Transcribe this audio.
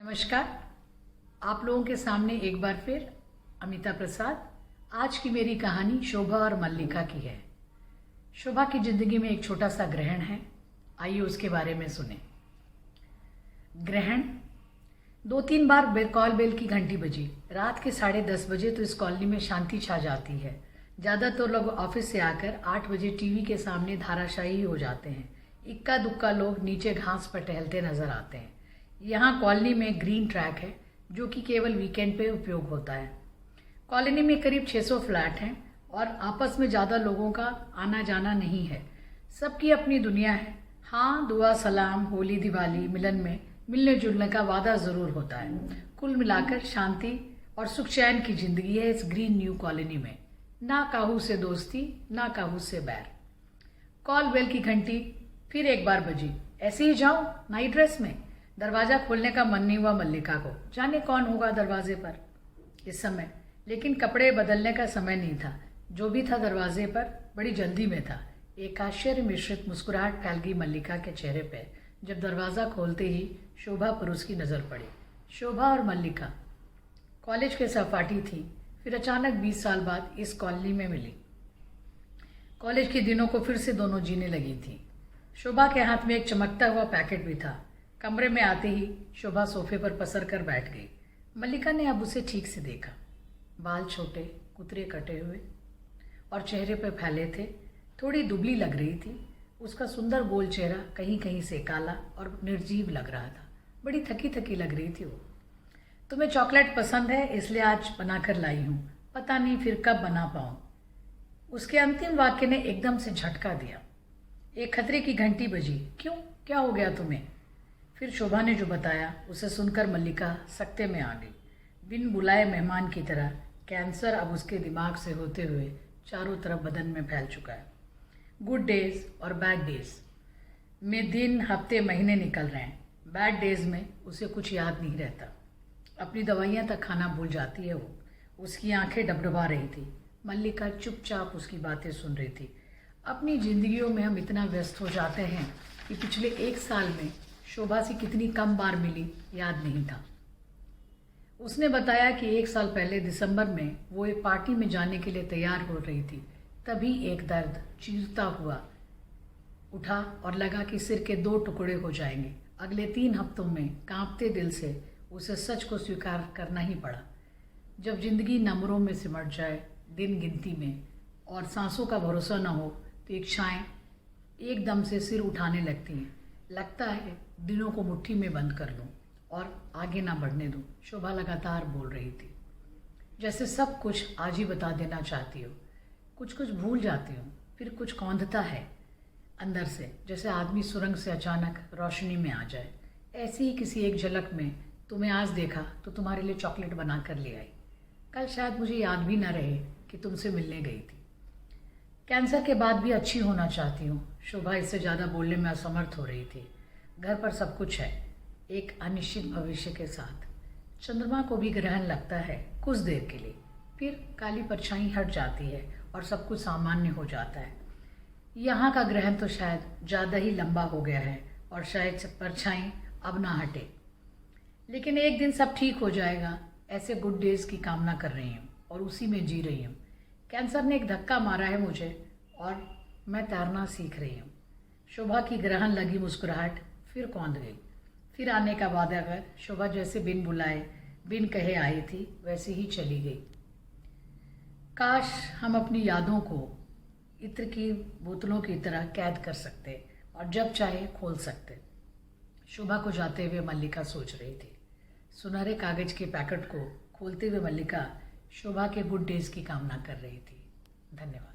नमस्कार। आप लोगों के सामने एक बार फिर अमिता प्रसाद। आज की मेरी कहानी शोभा और मल्लिका की है। शोभा की जिंदगी में एक छोटा सा ग्रहण है, आइए उसके बारे में सुने। ग्रहण 2-3 बार कॉल बेल की घंटी बजी। रात के 10:30 बजे तो इस कॉलोनी में शांति छा जाती है। ज़्यादातर लोग ऑफिस से आकर 8 बजे टीवी के सामने धाराशायी हो जाते हैं। इक्का दुक्का लोग नीचे घास पर टहलते नजर आते हैं। यहाँ कॉलोनी में ग्रीन ट्रैक है जो कि केवल वीकेंड पे उपयोग होता है। कॉलोनी में करीब 600 फ्लैट हैं और आपस में ज़्यादा लोगों का आना जाना नहीं है। सबकी अपनी दुनिया है। हाँ, दुआ सलाम, होली दिवाली मिलन में मिलने जुलने का वादा ज़रूर होता है। कुल मिलाकर शांति और सुख चैन की जिंदगी है इस ग्रीन न्यू कॉलोनी में। ना काहू से दोस्ती, ना काहू से बैर। कॉल बेल की घंटी फिर एक बार बजी। ऐसे ही जाऊं नाइट ड्रेस में? दरवाजा खोलने का मन नहीं हुआ मल्लिका को। जाने कौन होगा दरवाजे पर इस समय, लेकिन कपड़े बदलने का समय नहीं था। जो भी था दरवाजे पर बड़ी जल्दी में था। एक आश्चर्य मिश्रित मुस्कुराहट फैल गई मल्लिका के चेहरे पे जब दरवाज़ा खोलते ही शोभा पर उसकी नज़र पड़ी। शोभा और मल्लिका कॉलेज के सहपाठी थी, फिर अचानक 20 साल बाद इस कॉलोनी में मिली। कॉलेज के दिनों को फिर से दोनों जीने लगी थी। शोभा के हाथ में एक चमकता हुआ पैकेट भी था। कमरे में आते ही शोभा सोफे पर पसर कर बैठ गई। मल्लिका ने अब उसे ठीक से देखा। बाल छोटे, कुतरे कटे हुए और चेहरे पर फैले थे। थोड़ी दुबली लग रही थी। उसका सुंदर गोल चेहरा कहीं कहीं से काला और निर्जीव लग रहा था। बड़ी थकी थकी लग रही थी वो। तुम्हें चॉकलेट पसंद है इसलिए आज बनाकर लाई हूँ, पता नहीं फिर कब बना पाऊँ। उसके अंतिम वाक्य ने एकदम से झटका दिया। एक खतरे की घंटी बजी। क्यों, क्या हो गया तुम्हें? फिर शोभा ने जो बताया उसे सुनकर मल्लिका सकते में आ गई। बिन बुलाए मेहमान की तरह कैंसर अब उसके दिमाग से होते हुए चारों तरफ बदन में फैल चुका है। गुड डेज और बैड डेज में दिन, हफ्ते, महीने निकल रहे हैं। बैड डेज में उसे कुछ याद नहीं रहता। अपनी दवाइयाँ तक खाना भूल जाती है वो। उसकी आंखें डबडबा रही थी। मल्लिका चुपचाप उसकी बातें सुन रही थी। अपनी जिंदगियों में हम इतना व्यस्त हो जाते हैं कि पिछले 1 साल में शोभा से कितनी कम बार मिली याद नहीं था। उसने बताया कि 1 साल पहले दिसंबर में वो एक पार्टी में जाने के लिए तैयार हो रही थी। तभी एक दर्द चीरता हुआ उठा और लगा कि सिर के 2 टुकड़े हो जाएंगे। अगले 3 हफ्तों में कांपते दिल से उसे सच को स्वीकार करना ही पड़ा। जब जिंदगी नंबरों में सिमट जाए, दिन गिनती में, और सांसों का भरोसा न हो तो इच्छाएं एकदम से सिर उठाने लगती हैं। लगता है दिनों को मुट्ठी में बंद कर लूं और आगे ना बढ़ने दूं। शोभा लगातार बोल रही थी, जैसे सब कुछ आज ही बता देना चाहती हो। कुछ कुछ भूल जाती हूँ, फिर कुछ कौंधता है अंदर से, जैसे आदमी सुरंग से अचानक रोशनी में आ जाए। ऐसी ही किसी एक झलक में तुम्हें आज देखा तो तुम्हारे लिए चॉकलेट बना कर ले आई। कल शायद मुझे याद भी न रहे कि तुमसे मिलने गई थी। कैंसर के बाद भी अच्छी होना चाहती हूँ। शोभा इससे ज़्यादा बोलने में असमर्थ हो रही थी। घर पर सब कुछ है, एक अनिश्चित भविष्य के साथ। चंद्रमा को भी ग्रहण लगता है कुछ देर के लिए, फिर काली परछाई हट जाती है और सब कुछ सामान्य हो जाता है। यहाँ का ग्रहण तो शायद ज़्यादा ही लंबा हो गया है और शायद परछाई अब ना हटे, लेकिन एक दिन सब ठीक हो जाएगा। ऐसे गुड डेज की कामना कर रही हूँ और उसी में जी रही हूँ। कैंसर ने एक धक्का मारा है मुझे और मैं तैरना सीख रही हूँ। शोभा की ग्रहण लगी मुस्कुराहट फिर कौंध गई। फिर आने का वादा कर शोभा जैसे बिन बुलाए बिन कहे आई थी वैसे ही चली गई। काश हम अपनी यादों को इत्र की बोतलों की तरह कैद कर सकते और जब चाहे खोल सकते। शोभा को जाते हुए मल्लिका सोच रही थी। सुनहरे कागज के पैकेट को खोलते हुए मल्लिका शोभा के गुड डेज की कामना कर रही थी। धन्यवाद।